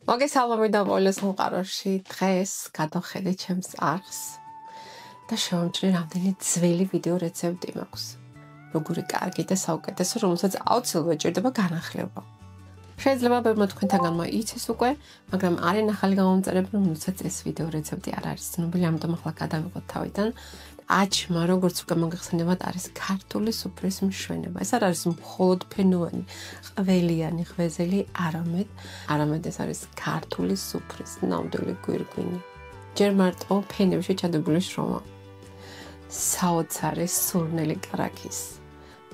მოგესალმებით ყოველ სამყაროში. დღეს გადავხედე ჩემს არხს და შევამჩნიე რამდენი ძველი ვიდეო რეცეპტი მაქვს. როგორი კარგი და საუკეთესო, რომელსაც აუცილებლად ეჭირდება განახლება. შეიძლება ბევრმა თქვენთაგანმა იცის უკვე, მაგრამ არიან ახალი გამომწერები, რომელსაც ეს ვიდეო რეცეპტი არ არის ცნობილი, ამიტომ ახლა გადავიღოთ თავიდან. აჩმა, როგორც უკვე მოგეხსენებათ, არის ქართული სუფრის მშვენება. ეს არ არის მხოლოდ ფენოვანი, ყველიანი, ღვეზელი, არამედ ეს არის ქართული სუფრის ნამდვილი გვირგვინი. ჯერ მარტო ფენებში ჩადებული შრომა. საოცარი სურნელი კარაქის,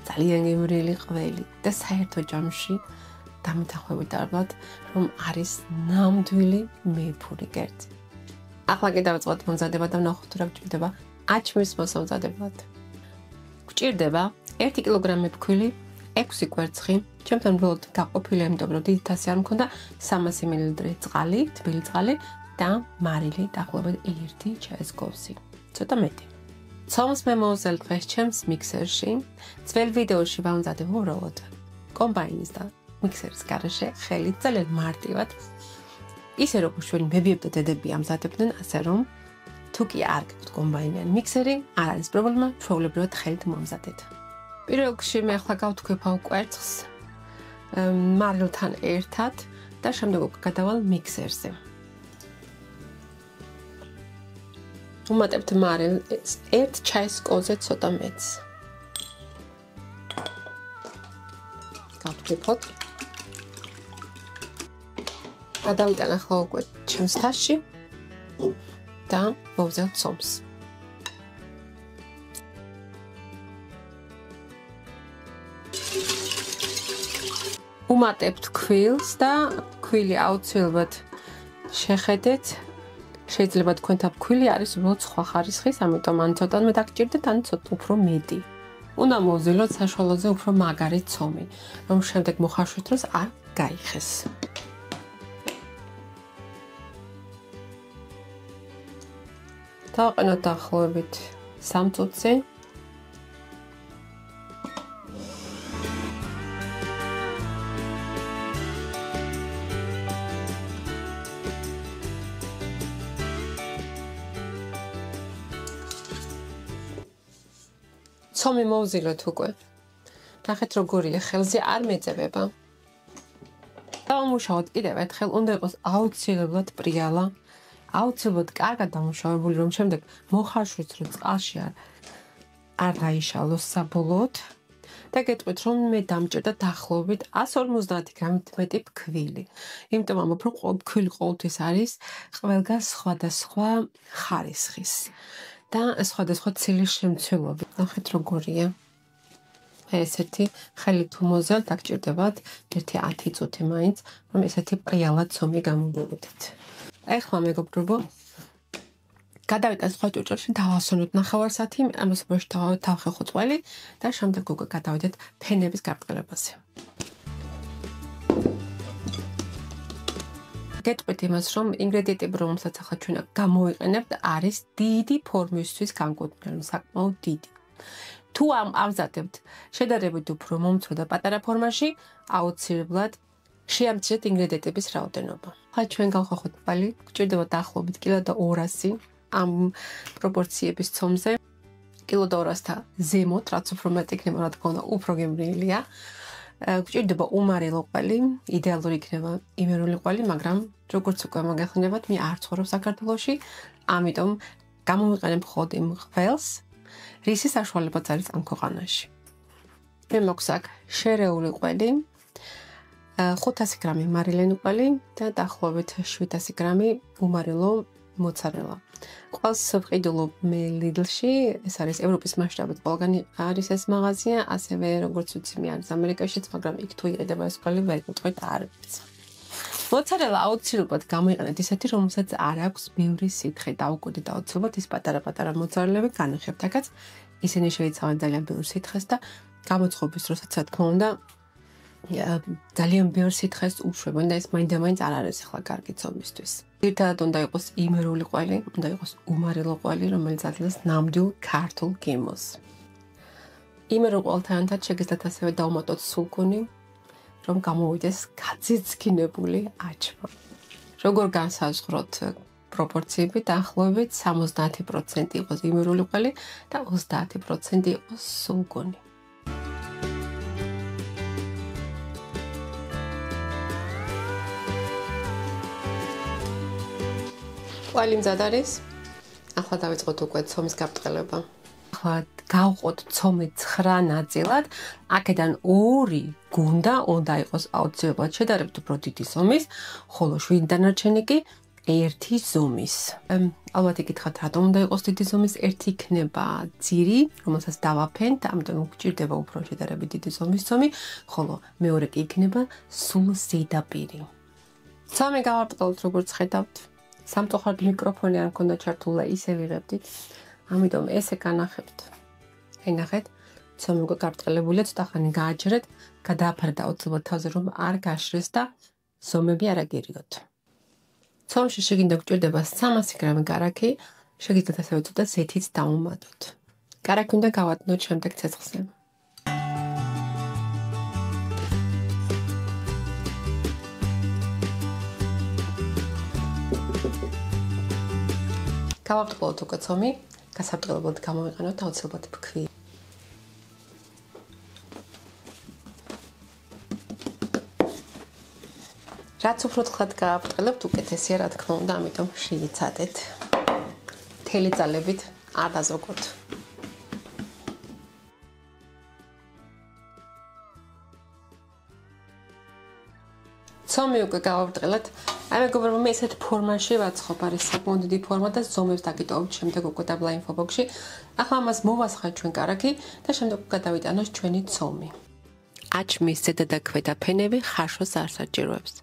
ძალიან გემრიელი ყველი და საერთო ჯამში დამეთანხმებით დარბლად, რომ არის ნამდვილი მეფური კერძი. ახლა დავიწყოთ მომზადება და ვნახოთ თუ რა გჭირდება აჩმის მოსამზადებლად. გჭირდება 1 კილოგრამი ფქვილი, 6 კვერცხი, ჩემთან მხოლოდ გაყოფილი, იმიტომ რომ დიდი თასი არ მქონდა, 300 მl წყალი, თბილი წყალი და მარილი დაახლოებით 1 ჩაის კოვსი. ცოტა მეტი. ცომს მე მოვზელ დღეს ჩემს მიქსერში. ძველ ვიდეოში ვამზადებ უბრალოდ კომბაინის და მიქსერის გარეშე ხელით ძალიან მარტივად. ისე როგორც ჩვენი ბებიები და დედები ამზადებდნენ, ასე რომ თუ კი არ გაქვთ კომბაინი ან მიქსერი, არ არის პრობლემა, ჩვეულებრივად ხელით მომზადეთ. პირველ რიგში მე ახლა გავთქვიფავ კვერცხს მარილთან ერთად და შემდეგ უკვე გადავალ მიქსერზე. ვუმატებთ მარილს 1 ჩაის კოვზე ცოტა მეტს. გავთქვიფოთ. გადავიტან ახლა უკვე ჩემს თასში და მოვზელ ცომს. ვუმატებთ ქვილს და ქვილი აუცილებლად შეხედეთ. შეიძლება თქვენთან ფქვილი არის უბრალოდ სხვა ხარისხის, ამიტომ ან ცოტა მე დაგჭირდეთ, ან ცოტა უფრო მეტი. უნდა მოვზილოთ საშუალოზე უფრო მაგარი ცომი, რომ შემდეგ მოხარშვის დროს არ გაიხეს. დავაყენოთ დაახლოებით 3 წუთზე. ცომი მოვზილოთ უკვე. ნახეთ როგორია, ხელზე არ მეწებება. დავამუშავოთ კიდევ ერთხელ, უნდა იყოს აუცილებლად პრიალა. აუცილებლად კარგად დამუშავებული, რომ შემდეგ მოხარშვის დროს წყალში არ გაიშალოს საბოლოოდ. და გეტყვით, რომ მე დამჭირდა დაახლოებით 150 გრამით მეტი ფქვილი. იმიტომ ამბობ, რომ ფქვილი ყოველთვის არის ყველგან სხვადასხვა ხარისხის და სხვადასხვა ცილის შემცველობით. ნახეთ როგორია. ესეთი ხელით თუ მოზელთ, დაგჭირდებათ 1-10 წუთი მაინც, რომ ესეთი პრიალა ცომი გამოვიდეთ. ახლა მეგობრებო, გადავიტან სხვა ჭურჭელში, დავასვენოთ 9 საათი, ამას ბოშ დავხეხოთ ყველი და შემდეგ უკვე გადავიდეთ ფენების გარტყელებაზე. გეტყვით იმას, რომ ინგრედიენტები, რომელსაც ახლა ჩვენ გამოვიყენებთ, არის დიდი ფორმისთვის განკუთვნილი, საკმაოდ დიდი. თუ ამზადებთ შედარებით უფრო მომცრო და პატარა ფორმაში, აუცილებლად შეამცირეთ ინგრედიენტების რაოდენობა. ახლა ჩვენ გავხეხოთ ყველი, გჭირდება დაახლოებით 1.2 კილო ამ პროპორციების ცომზე. 1.2 კილოდან ზემოთ, რაც უფრო მეტი იქნება, რა თქმა უნდა, უფრო გემრიელია. გჭირდება უმარილო ყველი, იდეალური იქნება იმერული ყველი, მაგრამ როგორც უკვე მოგეხსენებათ, მე არ ცხოვრობ საქართველოში, ამიტომ გამოვიყენებ მხოლოდ იმ ყველს, რისი საშუალებაც არის ამ ქვეყანაში. მე მაქვს აქ შერეული ყველი, 500 გრამი მარილენი ყველი და დაახლოებით 700 გრამი უმარილო მოცარელა. ყველს ვყიდულობ მე ლიდლში, ეს არის ევროპის მასშტაბით ყველგან არის ეს მაღაზია, ასევე როგორც ვიცი მე არის ამერიკაშიც, მაგრამ იქ თუ იყიდება ეს ყველი, ვერ გეტყვით არ ვიცი. მოცარელა აუცილებლად გამოიყენეთ ისეთი, რომელსაც არ აქვს ბევრი სითხე, დაუკვირდით აუცილებლად ის პატარა-პატარა მოცარელები განახებთ აქაც, ისინი შეიცავენ ძალიან ბევრ სითხეს და გამოწყობის დროსაც რა თქმა უნდა ძალიან ბევრ სითხეს უშვებენ და ეს მაინდა-მაინც არ არის ახლა კარგი ცომისთვის. ერთადად უნდა იყოს იმერული ყველი, უნდა იყოს უმარილო ყველი, რომელიც აძლევს ნამდვილ ქართულ გემოს. იმერულ ყველთან შეგიძლიათ ასევე დავუმატოთ სულგუნი, რომ გამოვიდეს გაძიძგინებული აჩმა. როგორ განსაზღვროთ პროპორციები დაახლოებით 70% იყოს იმერული ყველი და 30% იყოს სულგონი. ყველი მზად არის. ახლა დავიწყოთ უკვე ცომის გაბრტყელება. ახლა გავყოთ ცომი 9 ნაწილად. აქედან 2 უნდა იყოს აუცილებლად შედარებით უფრო დიდი ზომის, ხოლო 7 დანარჩენი კი 1 ზომის. ალბათ იკითხავთ, რატომ უნდა იყოს დიდი ზომის? ერთი იქნება ძირი, რომელსაც დავაფენთ, ამიტომ გვჭირდება უფრო შედარებით დიდი ზომის ცომი, ხოლო მეორე კი იქნება სულ ზედაპირი. ცომი გავაბრტყელოთ, როგორც ხედავთ. სამწუხაროდ მიკროფონი არ მქონდა ჩართული, ისე ვიღებდით. ამიტომ ესე განახებთ. ენახეთ, ცომი უკვე გაბრტყელებულია, ცოტა ხანი გააჯერეთ, გადააფარეთ აუცილებლად თავზე, რომ არ გაშრეს და ზომები არ აგერიოთ. ცომში შეგინდა გვჭირდება 300 გრამი კარაქი, შეგიძლიათ ასევე ცოტა ზეთიც დავუმატოთ. კარაქი უნდა გავატნოთ შემდეგ ცეცხლზე. გავაბრტყელოთ უკვე ცომი, გასაბრტყელებლად გამოვიყენოთ აუცილებლად ფქვი. რაც უფრო თხლად გავაბრტყელებთ, უკეთესია, რა თქმა უნდა, ამიტომ შეიცადეთ. მთელი ძალებით არ დაზოგოთ. ცომი უკვე გავაბრტყელეთ. აი მეგობრებო, მე ესეთ ფორმაში ვაცხობ, არის საკმაოდ დიდი ფორმა და ზომებს დაგიტოვებთ შემდეგ უკვე დაბლა ინფობოქსში. ახლა ამას მოვასხავთ ჩვენ კარაქი და შემდეგ გადავიტანოთ ჩვენი ცომი. აჭმის ზედა და ქვედა ფენები ხაშოს არ საჭიროებს.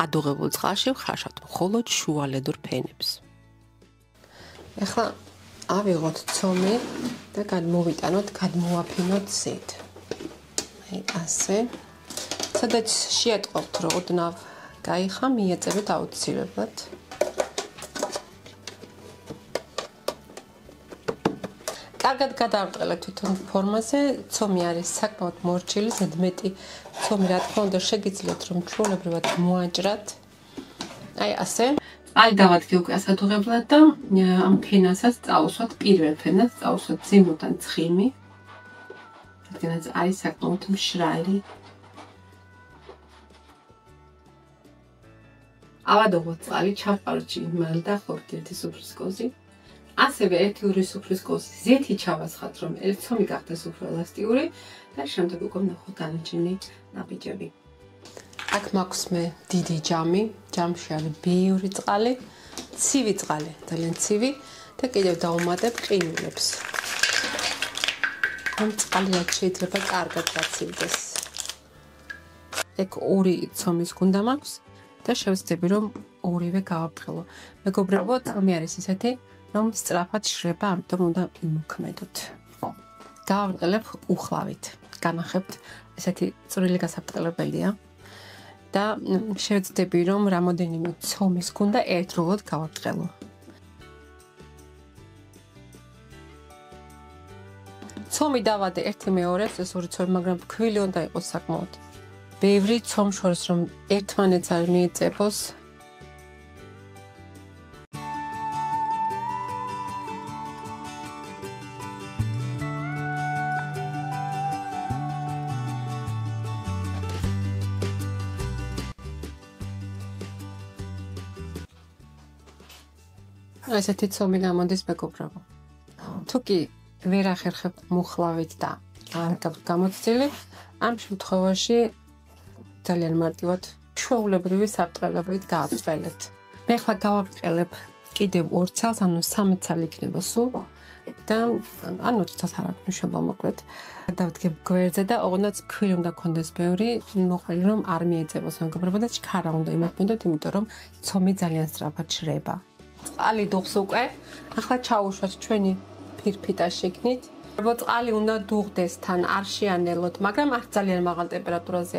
ადუღებულ წყალში ვხაშავთ მხოლოდ შუალედურ ფენებს. ახლა ავიღოთ ცომი და გადმოვიტანოთ, გადმოვაფინოთ ზედ. აი ასე. სადაც შეატყობთ, რომ ოდნავ გაიხა, მიეწევით აუცილებლად. კარგად გადავაბრტყელეთ თვითონ ფორმაზე, ცომი არის საკმაოდ მორჩილი, ზედმეტი ცომი რა თქმა უნდა შეგიძლიათ რომ ჩვეულებრივად მოაჭრათ. აი ასე. აი დავადგე უკვე ასადუღებლად და ამ ფენასაც წავუსვათ, პირველ ფენას წავუსვათ ზემოდან ცხიმი. რადგანაც არის საკმაოდ მშრალი. ავადობთ წყალი, ჩავყაროთ მალ და ხორთ ერთი სუფრის კოზი. ასევე 1-2 სუფრის კოზი ზეთი ჩავასხათ, რომ ცომი გახდეს უფრო ელასტიური და შემდეგ უკვე ვნახოთ დანარჩენი ნაბიჯები. აქ მაქვს მე დიდი ჯამი, ჯამში არის ბევრი წყალი, ცივი წყალი, ძალიან ცივი და კიდევ დავუმატებ ყინულებს. ამ წყალი რაც შეიძლება კარგად გაცივდეს. ეგ 2 ცომის გუნდა მაქვს. და შევძდები რომ ორივე გავაბრტყელო. მეგობრებო, ცომი არის ისეთი, რომ სწრაფად შრება, ამიტომ უნდა იმოქმედოთ. გავაბრტყელებ უხლავით. განახებთ, ესეთი წვრილი გასაბრტყელებელია. და შევძდები რომ რამოდენიმე ცომის გუნდა ერთდროულად გავაბრტყელო. ცომი დავადე 1/2, ეს 2 ცომი, მაგრამ ქვილი უნდა იყოს საკმაოდ. ბევრი ცომ შორის რომ ერთმანეთს არ მიეწებოს. ესეთი ცომი გამოდის მეგობრებო. თუ კი ვერ ახერხებთ მუხლავით და არ გაქვთ გამოცდილი, ამ შემთხვევაში ძალიან მარტივად ჩვეულებრივი საბრტყელებით გააბრტყელეთ. მე ახლა გავაბრტყელებ კიდევ 2 ცალს, ანუ 3 ცალი იქნება სულ და ანუ ცოტა არ აქვს მნიშვნელობა მოკლედ. დავდგებ გვერდზე და ოღონდ ქვილი უნდა გქონდეს ბევრი, მოყოლი რომ არ მიეწევოს მეგობრებო და ჩქარა უნდა იმოქმედოთ, იმიტომ რომ ცომი ძალიან სწრაფად შრება. წყალი დუღს უკვე. ახლა ჩაუშვათ ჩვენი ფირფიტა შიგნით. წყალი უნდა დუღდეს თან, არ შეანელოთ, მაგრამ არ ძალიან მაღალ ტემპერატურაზე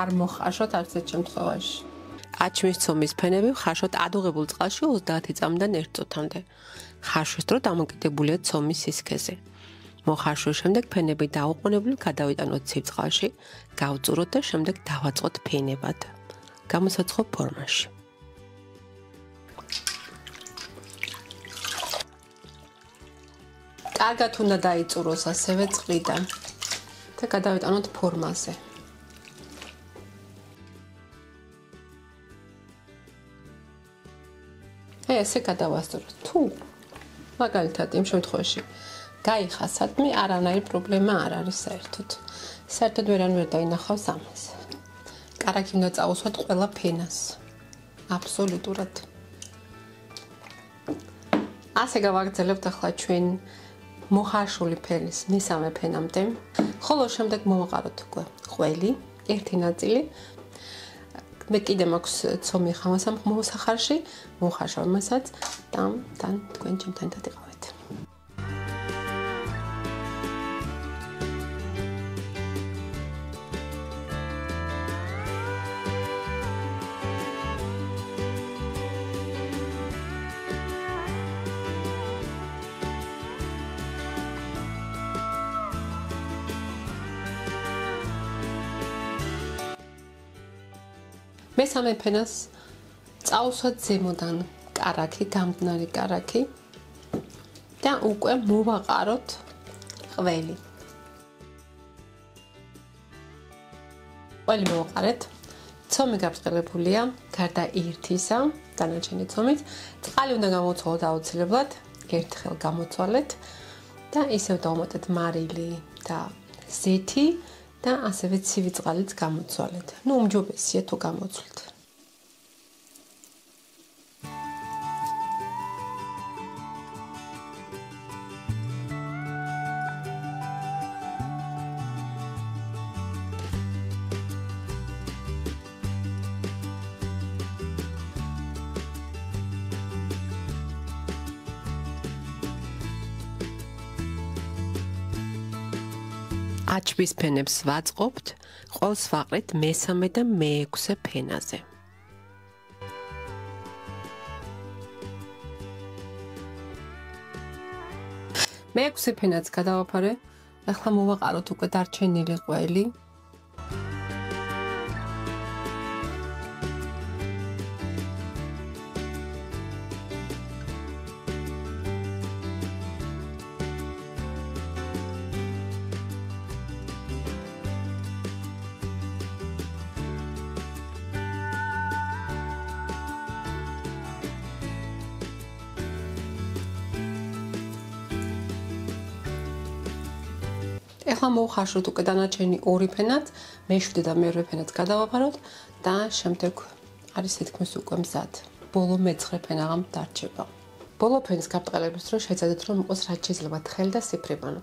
არ მოხაშოთ არც ერთ შემთხვევაში. აჭმის ცომის ფენები ხაშოთ ადუღებულ წყალში 30 წამიდან 1 წუთამდე. ხაშვის დრო დამოკიდებულია ცომის სისქეზე. მოხარშვის შემდეგ ფენები დაუყოვნებლივ გადავიტანოთ ცივ წყალში, გავწუროთ და შემდეგ დავაწყოთ ფენებად. გამოსაცხო ფორმაში. კარგად უნდა დაიწუროს ასევე წყლიდან და გადავიტანოთ ფორმაზე. ესე გადავასწოროთ. თუ მაგალითად იმ შემთხვევაში გაიხასადმი, არანაირი პრობლემა არ არის საერთოდ. საერთოდ ვერან ვერ დაინახავს ამას. კარგი უნდა წაუსვათ ყველა ფენას. აბსოლუტურად. ასე გავაგრძელებთ ახლა ჩვენ მოხარშული ფენის მესამე ფენამდე. ხოლო შემდეგ მოვაყაროთ უკვე ყველი, ერთი ნაწილი. მე კიდე მაქვს ცომი ხამას ამ მოსახარში, მოხარშავ მასაც და თან თქვენ ჩემთან ერთად იყავით. მესამე ფენას წაუსვათ ზემოდან კარაქი, გამდნარი კარაქი და უკვე მოვაყაროთ ყველი. ყველი მოვაყარეთ. ცომი გაბრწყილებულია, გარდა ერთისა, დანარჩენი ცომით. წყალი უნდა გამოცვალოთ აუცილებლად, ერთხელ გამოცვალეთ და ისევ დავუმატეთ მარილი და ზეთი. და ასევე ცივი წყალიც გამოცვალეთ. ნუ უმჯობესია თუ გამოცვლით. აჩვის ფენებს ვაწყობთ, ყველს ვაყრით მესამე და მეექვსე ფენაზე. მეექვსე ფენაც გადავაფარე, ახლა მოვაყაროთ უკვე დარჩენილი ყველი. ახლა მოვხარშოთ უკვე დანარჩენი ორი ფენაც, მეშვიდე და მერვე ფენაც გადავაფაროთ და შემდეგ არის თითქმის უკვე მზად. ბოლო მეცხრე ფენაღამ დარჩება. ბოლო ფენის გაბრწყინების დროს შეცადეთ რომ იყოს რაც შეიძლება თხელი და სიფრიბანო.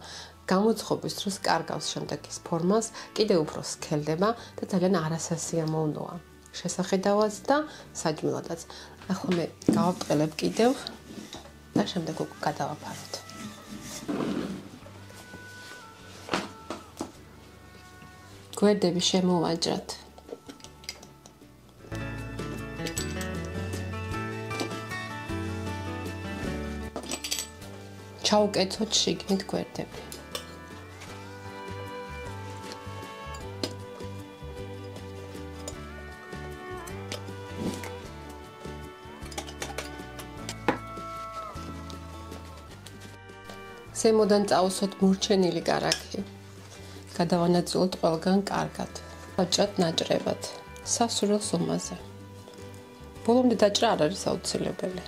გამოცხობის დროს კარგავს შემდეგ ის ფორმას, კიდევ უფრო სქელდება და ძალიან არასასიამოვნოა. შესახედავად და საჯმელადაც. ახლა მე გავაბრწყინებ კიდევ და შემდეგ უკვე გადავაფაროთ. გვერდები შემოვაჭრათ. ჩაუკეცოთ შიგნით გვერდები. ზემოდან წაუსვათ მორჩენილი კარაქი. გადავანაწილოთ ყველგან კარგად. ვაჭრათ ნაჭრებად, სასურველ ზომაზე. ბოლომდე დაჭრა არ არის აუცილებელი.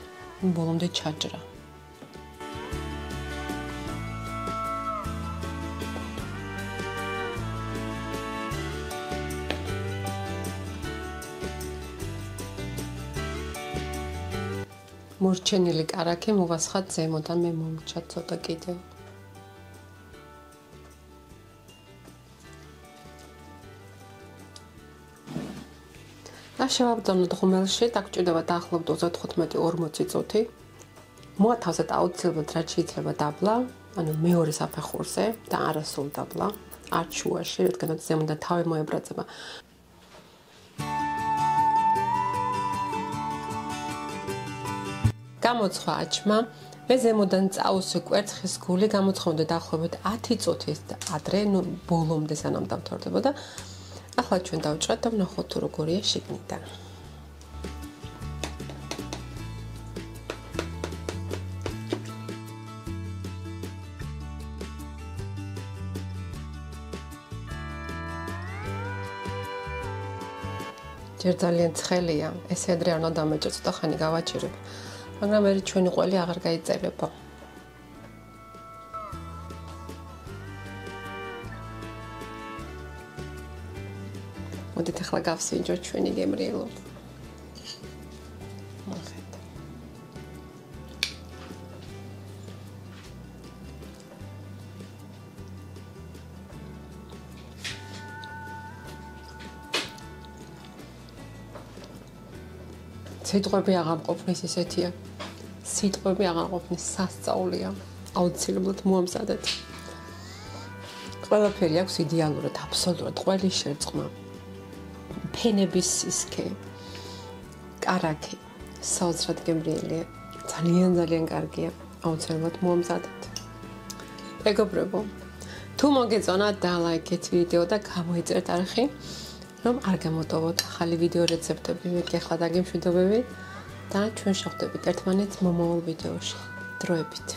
ბოლომდე ჩაჭრა. მორჩენილი კარაქი მოვასხათ ზემოდან, მე მომჩა ცოტა კიდევ. შევაბრძანოთ ღუმელში, დაგჭირდება დაახლოებით 35-40 წუთი. მოათავსეთ აუცილებლად რაც შეიძლება დაბლა, ანუ მეორე საფეხურზე და არა სულ დაბლა, არც შუაში, რადგანაც ზემოდან თავი მოებრაძება. გამოცხვა აჩმა, მე ზემოდან წაუსვი კვერცხის გული, გამოცხონდა დაახლოებით 10 წუთის ადრე, ნუ ბოლომდე სანამ დამთავრდებოდა. ახლა ჩვენ დავჭრათ და ვნახოთ თუ როგორია შიგნიდან. ჯერ ძალიან ცხელია, ესე ადრე არ უნდა დამეჭერ, ცოტა ხანი გავაჭირებ. მაგრამ მე ჩვენი ყველი აღარ გაიწერება. მოდით ახლა გავსინჯოთ ჩვენი გემრიელო. მოხეთ. სიტყვები აღარ ყოფნის ისეთია. სიტყვები აღარ ყოფნის სასწაულია. აუცილებლად მოამზადეთ. ყველაფერი აქვს იდეალურად, აბსოლუტურად ყველი შერწყმა. ფენების სისქე, კარაქი, საოცრად გემრიელია, ძალიან კარგია, აუცილებლად მოამზადეთ. მეგობრებო, თუ მოგეწონათ დალაიქეთ ვიდეო და გამოიწერთ არხი, რომ არ გამოტოვოთ ახალი ვიდეო რეცეპტები, მე კი ახლა დაგემშვიდობებით და ჩვენ შევხვდებით ერთმანეთს მომავალ ვიდეოში. დროებით.